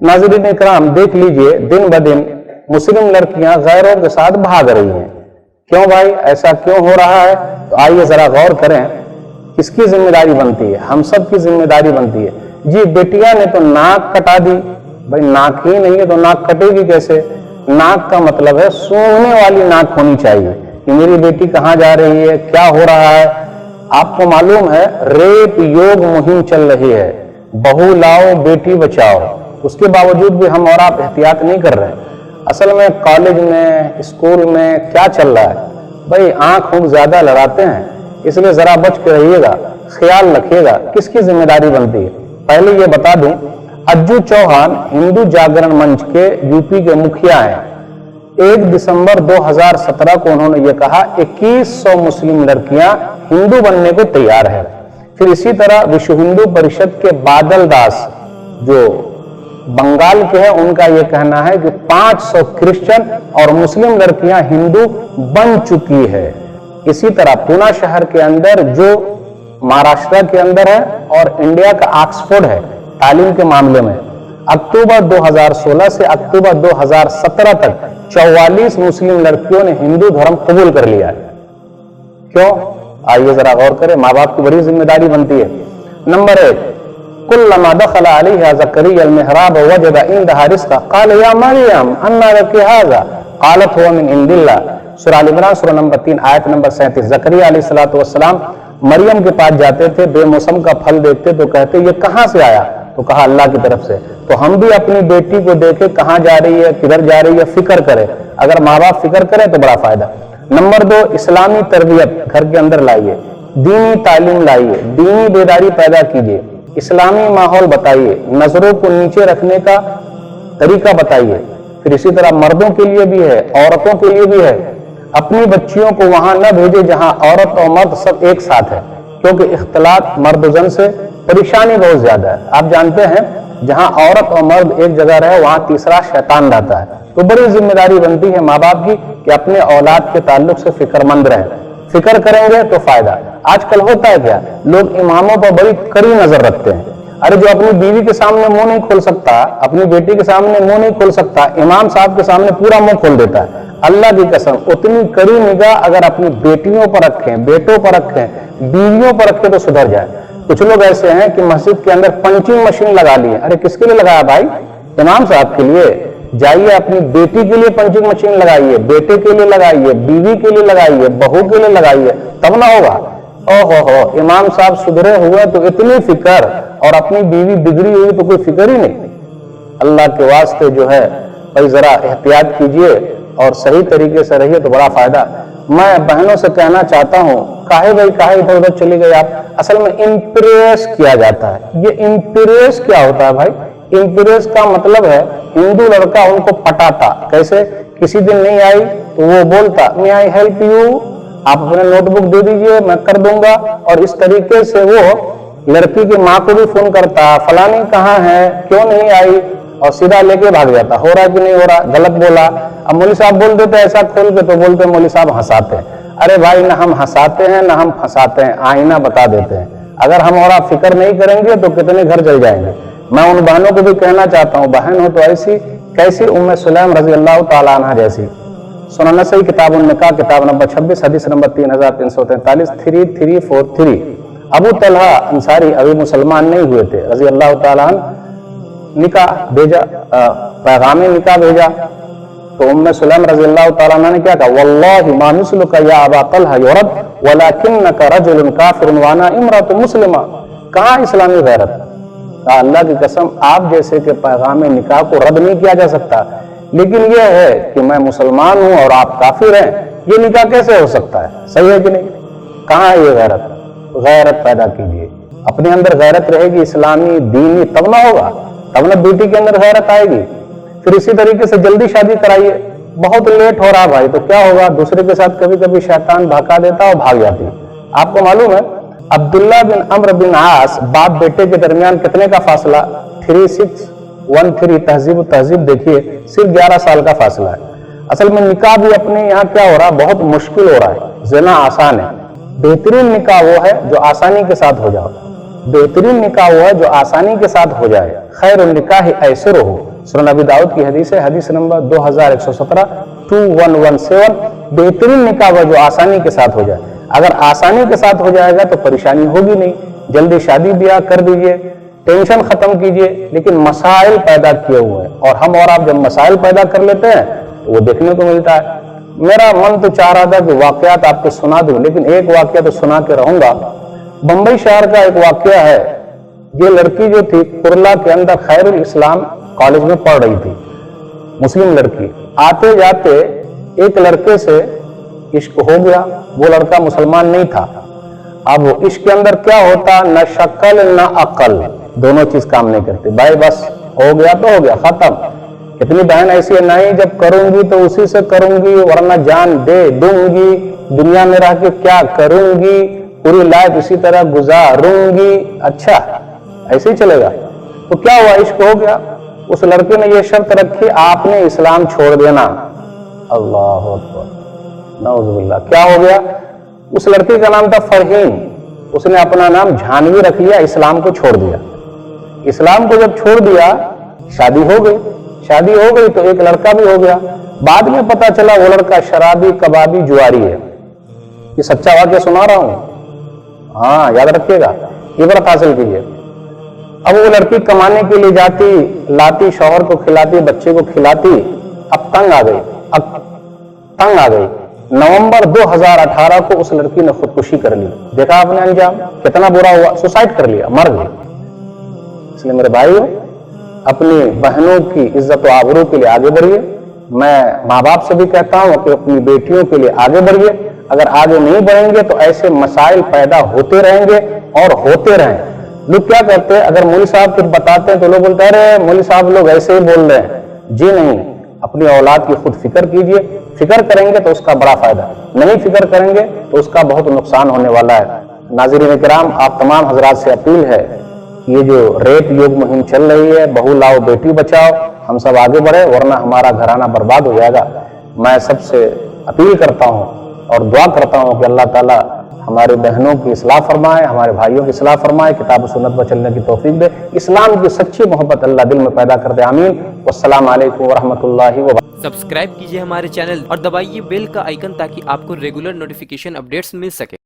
नाज़रीन इकराम, देख लीजिए दिन ब दिन मुस्लिम लड़कियां गैरों के साथ भाग रही हैं। क्यों भाई, ऐसा क्यों हो रहा है? तो आइए जरा गौर करें। किसकी जिम्मेदारी बनती है? हम सब की जिम्मेदारी बनती है। जी, बेटियां ने तो नाक कटा दी। भाई नाक ही नहीं है तो नाक कटेगी कैसे? नाक का मतलब है सूंघने वाली नाक होनी चाहिए कि मेरी बेटी कहाँ जा रही है, क्या हो रहा है। आपको मालूम है रेप योग मुहिम चल रही है, बहू लाओ बेटी बचाओ, उसके बावजूद भी हम और आप एहतियात नहीं कर रहे हैं। असल में कॉलेज में, स्कूल में क्या चल रहा है भाई, आंख ऊँख ज्यादा लड़ाते हैं, इसलिए जरा बच के रहिएगा, ख्याल रखिएगा। किसकी जिम्मेदारी बनती है? पहले ये बता दूं, अज्जू चौहान हिंदू जागरण मंच के यूपी के मुखिया हैं। 1 दिसंबर 2017 को उन्होंने ये कहा 2100 मुस्लिम लड़कियां हिंदू बनने को तैयार है। फिर इसी तरह विश्व हिंदू परिषद के बादल दास जो बंगाल के हैं, उनका यह कहना है कि 500 क्रिश्चियन और मुस्लिम लड़कियां हिंदू बन चुकी है। इसी तरह पूना शहर के अंदर जो महाराष्ट्र के अंदर है और इंडिया का ऑक्सफोर्ड है तालीम के मामले में, अक्टूबर 2016 से अक्टूबर 2017 तक 44 मुस्लिम लड़कियों ने हिंदू धर्म कबूल कर लिया है। क्यों? आइए जरा गौर करें, माँ बाप की बड़ी जिम्मेदारी बनती है। नंबर 1, कुल्लमा दखल अलैहा ज़करिया अल-मिहराब वजद इंदहा रिज़्क़ा क़ाल या मरियम अन्ना लकी हाज़ा क़ालत हुवा मिन इंदिल्लाह। सूरह अल इमरान सूरह नंबर 3 आयत नंबर 37। ज़करिया अलैहिस्सलातु वस्सलाम मरियम के पास जाते थे, बेमौसम का फल देखते तो कहते ये कहाँ से आया? तो कहा अल्लाह की तरफ से। तो हम भी अपनी बेटी को देखे कहाँ जा रही है, किधर जा रही है, फिक्र करें। अगर माँ बाप फिक्र करें तो बड़ा फायदा। नंबर 2, इस्लामी तरबियत घर के अंदर लाइए, दीनी तालीम लाइए, दीनी बेदारी पैदा कीजिए, इस्लामी माहौल बताइए, नजरों को नीचे रखने का तरीका बताइए। फिर इसी तरह मर्दों के लिए भी है, औरतों के लिए भी है। अपनी बच्चियों को वहां न भेजे जहां औरत और मर्द सब एक साथ है, क्योंकि इख्तलात मर्द जन से परेशानी बहुत ज्यादा है। आप जानते हैं जहां औरत और मर्द एक जगह रहे वहां तीसरा शैतान रहता है। तो बड़ी जिम्मेदारी बनती है माँ बाप की कि अपने औलाद के ताल्लुक से फिक्रमंद रहें। फिक्र करेंगे तो फायदा। आजकल होता है क्या, लोग इमामों पर बड़ी कड़ी नजर रखते हैं। अरे जो अपनी बीवी के सामने मुंह नहीं खोल सकता, अपनी बेटी के सामने मुंह नहीं खोल सकता, इमाम साहब के सामने पूरा मुंह खोल देता है। अल्लाह की कसम, उतनी कड़ी निगाह अगर अपनी बेटियों पर रखें, बेटों पर रखें, बीवियों पर रखें तो सुधर जाए। कुछ लोग ऐसे हैं कि मस्जिद के अंदर पंचिंग मशीन लगा ली है। अरे किसके लिए लगाया भाई? इमाम साहब के लिए। जाइए अपनी बेटी के लिए पंचिंग मशीन लगाइए, बेटे के लिए लगाइए, बीवी के लिए लगाइए, बहू के लिए लगाइए, तब ना होगा। ओहो, इमाम साहब सुधरे हुए तो इतनी फिक्र, और अपनी बीवी बिगड़ी हुई तो कोई फिक्र ही नहीं। अल्लाह के वास्ते जो है भाई जरा एहतियात कीजिए और सही तरीके से रहिए तो बड़ा फायदा। मैं बहनों से कहना चाहता हूँ, काहे भाई काहे इधर उधर चली गई आप? असल में इम्प्रेस किया जाता है। ये इम्प्रेस क्या होता है भाई? इम्प्रेस का मतलब है हिंदू लड़का उनको पटाता। कैसे? किसी दिन नहीं आई तो वो बोलता मे आई हेल्प यू, आप अपने नोटबुक दे दीजिए मैं कर दूंगा। और इस तरीके से वो लड़की की माँ को भी फोन करता, फलानी कहाँ है, क्यों नहीं आई, और सीधा लेके भाग जाता। हो रहा कि नहीं हो रहा, गलत बोला। अब मौली साहब बोल देते ऐसा खोल के, तो बोलते मौली साहब हंसाते हैं। अरे भाई ना हम हंसाते हैं ना हम फंसाते हैं, आईना बता देते हैं। अगर हम और आप फिक्र नहीं करेंगे तो कितने घर जल जाएंगे। मैं उन बहनों को भी कहना चाहता हूँ, बहन हो तो ऐसी कैसी उम्मे सुलैम रजी अल्लाह तआला अन्हा जैसी। सुनन नसई किताब निकाह किताब नंबर 26 हदीस नंबर 3343 3343। अबू तलहा अंसारी अभी मुसलमान नहीं हुए थे रजी अल्लाह तआला अन्हु, निकाह भेजा, पैगाम निकाह भेजा। तो उम्मे सुलैम रजी अल्लाह तआला अन्हा ने क्या कहा, वल्लाहि मा मिस्लुका या अबा तलहा युरद वलाकिन्नका रजुलुन काफिरुन व अना इमरातुन मुस्लिमा। कहाँ इस्लामी गैरत? अल्लाह की कसम, आप जैसे के पैगाम निकाह को रद्द नहीं किया जा सकता, लेकिन यह है कि मैं मुसलमान हूं और आप काफिर हैं, ये निकाह कैसे हो सकता है? सही है कि नहीं? कहाँ है ये गैरत? गैरत पैदा कीजिए, अपने अंदर गैरत रहेगी इस्लामी दीनी, तब ना होगा, तब ना बेटी के अंदर गैरत आएगी। फिर इसी तरीके से जल्दी शादी कराइए। बहुत लेट हो रहा भाई तो क्या होगा, दूसरे के साथ कभी कभी शैतान भड़का देता और भाग जाती। आपको मालूम है अब्दुल्ला बिन अम्र बिन आस बाप बेटे के दरमियान कितने का फासला? 3613 तहजीब देखिए, सिर्फ 11 साल का फासला है। असल में निकाह भी अपने यहाँ क्या हो रहा है, बहुत मुश्किल हो रहा है। ज़िना आसान है। बेहतरीन निकाह वो है जो आसानी के साथ हो जाए। बेहतरीन निकाह वो है जो आसानी के साथ हो जाए। खैर निकाह ऐसे रहो, सुनन अबी दाऊद की हदीस है, हदीस नंबर 2117, 2117। बेहतरीन निकाह हुआ जो आसानी के साथ हो जाए। अगर आसानी के साथ हो जाएगा तो परेशानी होगी नहीं, जल्दी शादी ब्याह कर दीजिए, टेंशन खत्म कीजिए। लेकिन मसाइल पैदा किए हुए हैं, और हम और आप जब मसाइल पैदा कर लेते हैं तो वो देखने को मिलता है। मेरा मन तो चाह रहा था कि वाकयात आपको सुना दूं, लेकिन एक वाकया तो सुना के रहूंगा। बंबई शहर का एक वाकया है। ये लड़की जो थी कुरला के अंदर खैरुल इस्लाम कॉलेज में पढ़ रही थी, मुस्लिम लड़की। आते जाते एक लड़के से इश्क हो गया। वो लड़का मुसलमान नहीं था। अब इश्क के अंदर क्या होता, न शक्ल न अक्ल, दोनों चीज काम नहीं करती। भाई बस हो गया तो हो गया, खत्म। कितनी बहन ऐसी है, नहीं जब करूंगी तो उसी से करूंगी, वरना जान दे दूंगी, दुनिया में रह के क्या करूंगी, पूरी लाइफ इसी तरह गुजारूंगी। अच्छा, ऐसे ही चलेगा? तो क्या हुआ, इश्क हो गया। उस लड़के ने ये शर्त रखी, आपने इस्लाम छोड़ देना। अल्लाह अकबर, नऊजुबिल्लाह। क्या हो गया? उस लड़के का नाम था फरहीन। उसने अपना नाम झानवी रख लिया, इस्लाम को छोड़ दिया। इस्लाम को जब छोड़ दिया, शादी हो गई। शादी हो गई तो एक लड़का भी हो गया। बाद में पता चला वो लड़का शराबी, कबाबी, जुआरी है। ये सच्चा वाक्य सुना रहा हूं, हाँ याद रखिएगा, इबरत हासिल कीजिए। अब वो लड़की कमाने के लिए जाती, लाती, शौहर को खिलाती, बच्चे को खिलाती। अब तंग आ गई। नवंबर 2018 को उस लड़की ने खुदकुशी कर ली। देखा आपने अंजाम कितना बुरा हुआ, सुसाइड कर लिया, मर गई। इसलिए मेरे भाइयों, अपनी बहनों की इज्जत और आबरू के लिए आगे बढ़िए। मैं माँ बाप से भी कहता हूं कि अपनी बेटियों के लिए आगे बढ़िए। अगर आगे नहीं बढ़ेंगे तो ऐसे मसाइल पैदा होते रहेंगे और होते रहें। लोग क्या करते हैं, अगर मौलवी साहब कुछ बताते हैं तो लोग बोलते हैं अरे मौलवी साहब लोग ऐसे ही बोल रहे हैं। जी नहीं, अपनी औलाद की खुद फिक्र कीजिए। फिक्र करेंगे तो उसका बड़ा फायदा, नहीं फिक्र करेंगे तो उसका बहुत नुकसान होने वाला है। नाज़रीन किराम, आप तमाम हजरात से अपील है, ये जो रेप योग मुहिम चल रही है, बहू लाओ बेटी बचाओ, हम सब आगे बढ़े, वरना हमारा घराना बर्बाद हो जाएगा। मैं सबसे अपील करता हूँ और दुआ करता हूँ कि अल्लाह ताला हमारी बहनों की इस्लाह फरमाए, हमारे भाइयों की इस्लाह फरमाए, किताब और सुन्नत पर चलने की तौफीक दे, इस्लाम की सच्ची मोहब्बत अल्लाह दिल में पैदा कर दे। आमीन। वस्सलाम अलैकुम वरहमतुल्लाहि व बरकातहू। सब्सक्राइब कीजिए हमारे चैनल और दबाइए बेल का आइकन ताकि आपको रेगुलर नोटिफिकेशन अपडेट्स मिल सके।